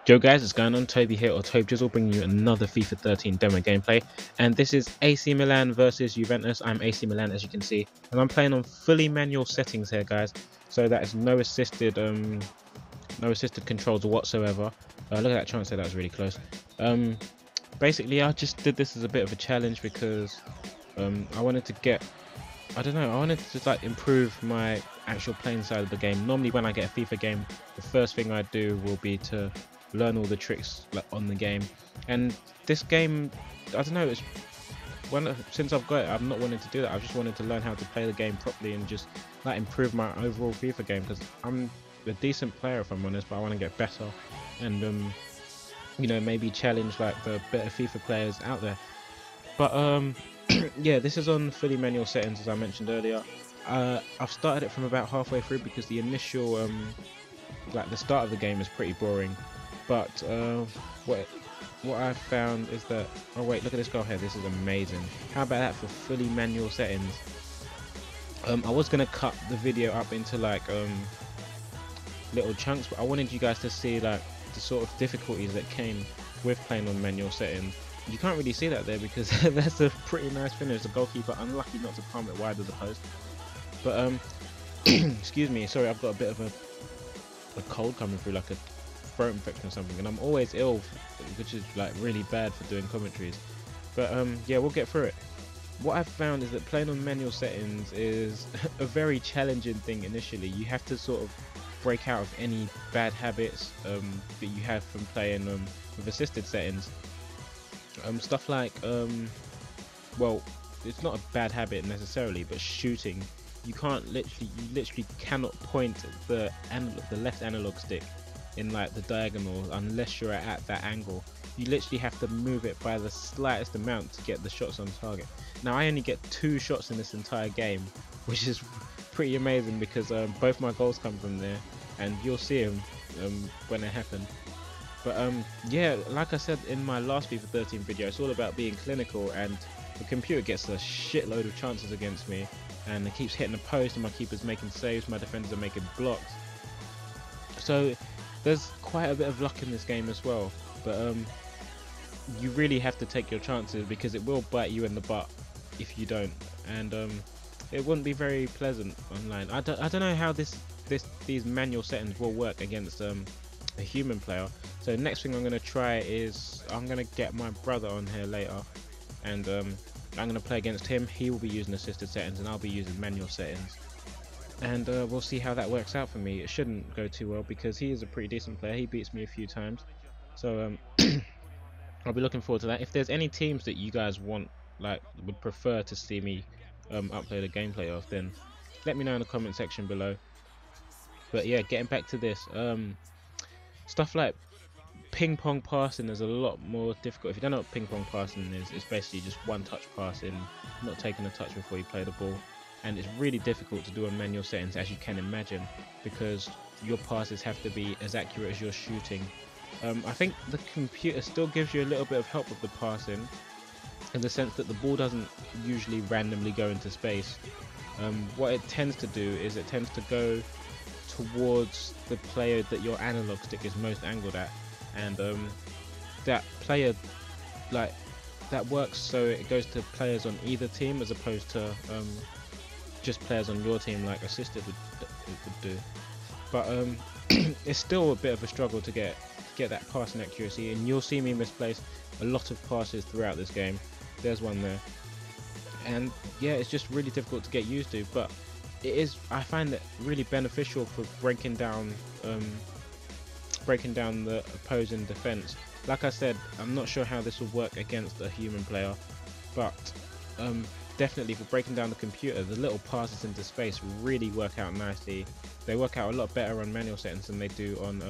Yo guys, what's going on? Toby here, or TBJZL, bringing you another FIFA 13 demo gameplay. And this is AC Milan versus Juventus. I'm AC Milan, as you can see, and I'm playing on fully manual settings here, guys. So that is no assisted controls whatsoever. Look at that chance there, that was really close. Basically, I just did this as a bit of a challenge because I wanted to get, I don't know, I wanted to like improve my actual playing side of the game. Normally, when I get a FIFA game, the first thing I do will be to learn all the tricks like on the game, and this game, I don't know, it's since I've got it, I'm not wanting to do that. I just wanted to learn how to play the game properly and just like improve my overall FIFA game, because I'm a decent player if I'm honest, but I want to get better and you know, maybe challenge like the better FIFA players out there. But yeah, this is on fully manual settings, as I mentioned earlier. I've started it from about halfway through because the initial like the start of the game is pretty boring. But what I've found is that, oh wait, look at this goal here, this is amazing. How about that for fully manual settings? I was gonna cut the video up into like little chunks, but I wanted you guys to see like the sort of difficulties that came with playing on manual settings. You can't really see that there because that's a pretty nice finish. The goalkeeper unlucky not to palm it wide of the post. But excuse me, sorry, I've got a bit of a cold coming through, like a throat infection or something, and I'm always ill, which is like really bad for doing commentaries. But yeah, we'll get through it. What I've found is that playing on manual settings is a very challenging thing initially. You have to sort of break out of any bad habits that you have from playing with assisted settings. Stuff like well, it's not a bad habit necessarily, but shooting, you literally cannot point the left analog stick in like the diagonal unless you're at that angle. You literally have to move it by the slightest amount to get the shots on target. Now I only get 2 shots in this entire game, which is pretty amazing because both my goals come from there, and you'll see them when it happens. But yeah, like I said in my last FIFA 13 video, it's all about being clinical, and the computer gets a shitload of chances against me, and it keeps hitting the post, and my keeper's making saves, my defenders are making blocks. So there's quite a bit of luck in this game as well, but you really have to take your chances because it will bite you in the butt if you don't, and it wouldn't be very pleasant online. I don't know how these manual settings will work against a human player. So next thing I'm going to try is I'm going to get my brother on here later, and I'm going to play against him. He will be using assisted settings and I'll be using manual settings, and we'll see how that works out for me. It shouldn't go too well because he is a pretty decent player. He beats me a few times, so I'll be looking forward to that. If there's any teams that you guys would prefer to see me upload a gameplay of, then let me know in the comment section below. But yeah, getting back to this, stuff like ping pong passing is a lot more difficult. If you don't know what ping pong passing is, it's basically just one touch passing, not taking a touch before you play the ball. And it's really difficult to do on manual settings, as you can imagine, because your passes have to be as accurate as your shooting. I think the computer still gives you a little bit of help with the passing, in the sense that the ball doesn't usually randomly go into space. What it tends to do is it tends to go towards the player that your analog stick is most angled at, and that player, like, that works so it goes to players on either team as opposed to just players on your team like assisted would do. But it's still a bit of a struggle to get that passing accuracy, and you'll see me misplace a lot of passes throughout this game. There's one there, and yeah, it's just really difficult to get used to, but it is, I find it really beneficial for breaking down the opposing defense. Like I said, I'm not sure how this will work against a human player, but definitely for breaking down the computer, the little passes into space really work out nicely. They work out a lot better on manual settings than they do on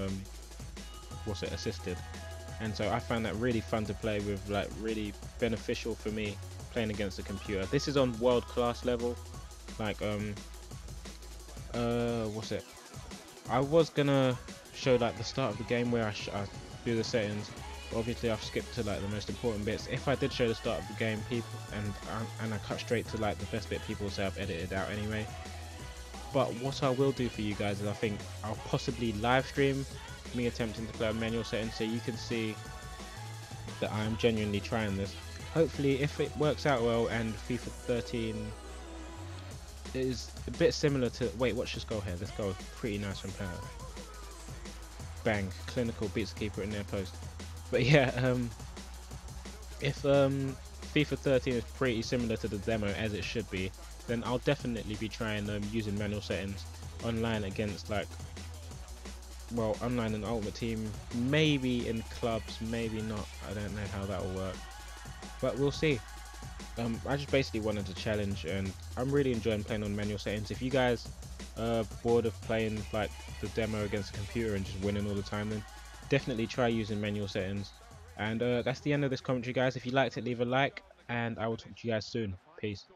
assisted. And so I found that really fun to play with, like really beneficial for me playing against the computer. This is on world class level, like I was gonna show like the start of the game where I do the settings, but obviously I've skipped to like the most important bits. If I did show the start of the game, people and I cut straight to like the best bit, people will say I've edited out anyway. But what I will do for you guys is I think I'll possibly live stream me attempting to play on manual settings, so you can see that I am genuinely trying this. Hopefully, if it works out well and FIFA 13 is a bit similar to... Wait, watch this goal here. This goal is pretty nice from Player. Bang, clinical, beats the keeper in their post. But yeah, if FIFA 13 is pretty similar to the demo as it should be, then I'll definitely be trying using manual settings online against, like, well, online and Ultimate Team, maybe in clubs, maybe not. I don't know how that will work, but we'll see. I just basically wanted to challenge, and I'm really enjoying playing on manual settings. If you guys are bored of playing like the demo against the computer and just winning all the time, then definitely try using manual settings. And that's the end of this commentary, guys. If you liked it, leave a like, and I will talk to you guys soon. Peace.